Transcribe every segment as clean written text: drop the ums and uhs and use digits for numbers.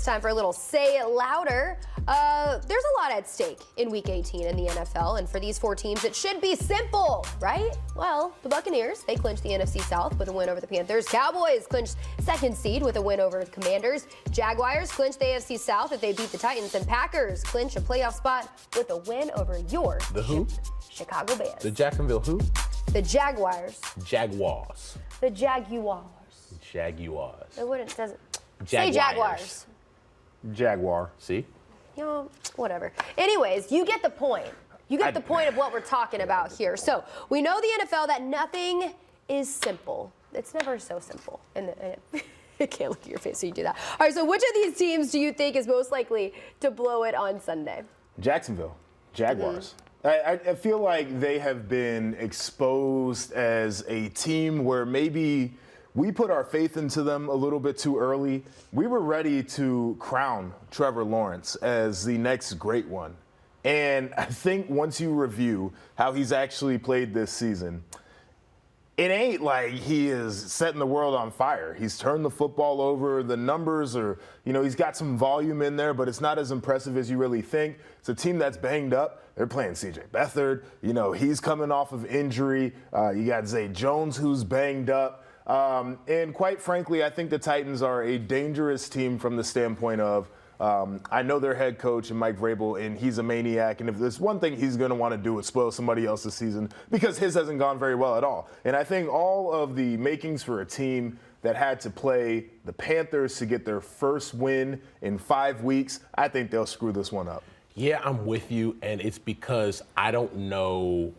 It's time for a little Say It Louder. There's a lot at stake in Week 18 in the NFL, and for these four teams, it should be simple, right? Well, the Buccaneers, they clinched the NFC South with a win over the Panthers. Cowboys clinched second seed with a win over the Commanders. Jaguars clinched the AFC South if they beat the Titans, and Packers clinch a playoff spot with a win over your Chicago Bears. The Jacksonville who? The Jaguars. Jaguars. The Jaguars. Jaguars. It doesn't. Jaguars. Say Jaguars. Jaguar. See? You know, whatever. Anyways, you get the point. You get the point of what we're talking about here. So we know the NFL that nothing is simple. It's never so simple. I can't look at your face when you do that. All right, so which of these teams do you think is most likely to blow it on Sunday? Jacksonville. Jaguars. I feel like they have been exposed as a team where maybe we put our faith into them a little bit too early. We were ready to crown Trevor Lawrence as the next great one. And I think once you review how he's actually played this season, it ain't like he is setting the world on fire. He's turned the football over. The numbers are, he's got some volume in there, but it's not as impressive as you really think. It's a team that's banged up. They're playing C.J. Beathard. He's coming off of injury. You got Zay Jones, who's banged up. And quite frankly, I think the Titans are a dangerous team from the standpoint of I know their head coach, Mike Vrabel, and he's a maniac. And if there's one thing he's going to want to do, it's spoil somebody else's season because his hasn't gone very well at all. And I think all of the makings for a team that had to play the Panthers to get their first win in 5 weeks, I think they'll screw this one up. Yeah, I'm with you, and it's because I don't know,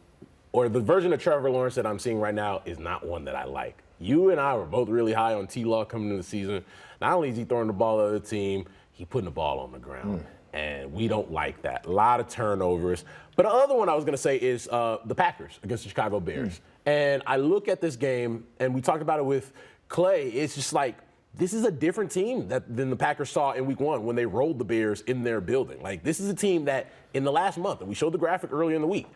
or the version of Trevor Lawrence that I'm seeing right now is not one that I like. You and I were both really high on T-Law coming into the season. Not only is he throwing the ball to the other team, he's putting the ball on the ground, and we don't like that. A lot of turnovers. But the other one I was going to say is the Packers against the Chicago Bears. And I look at this game, and we talked about it with Clay. It's just like, this is a different team than the Packers saw in week one when they rolled the Bears in their building. Like, this is a team that in the last month, and we showed the graphic earlier in the week,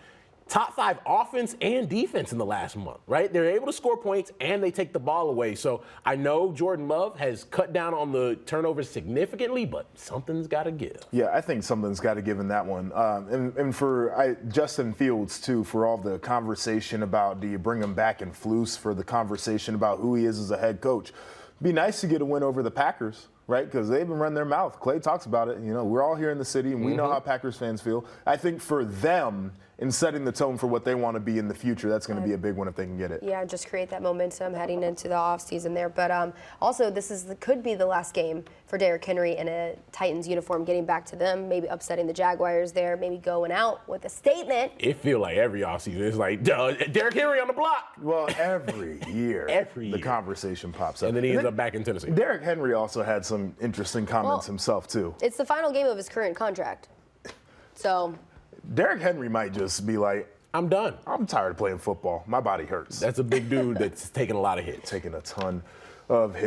top 5 offense and defense in the last month, right? They're able to score points and they take the ball away. So I know Jordan Love has cut down on the turnovers significantly, but something's got to give. Yeah, I think something's got to give in that one. And for Justin Fields, too, for all the conversation about do you bring him back in Flus, for the conversation about who he is as a head coach. Be nice to get a win over the Packers, right? Because they've been running their mouth. Clay talks about it. We're all here in the city, and we know how Packers fans feel. I think for them, in setting the tone for what they want to be in the future, that's going to be a big one if they can get it. Yeah, just create that momentum heading into the offseason there. But also, this could be the last game for Derrick Henry in a Titans uniform, getting back to them, maybe upsetting the Jaguars there, maybe going out with a statement. It feels like every offseason, it's like, Derrick Henry on the block. Well, every year, the conversation pops up. And then he ends up back in Tennessee. Derrick Henry also had some interesting comments himself, too. It's the final game of his current contract. So Derrick Henry might just be like, I'm done. I'm tired of playing football. My body hurts. That's a big dude that's taking a lot of hits. Taking a ton of hits.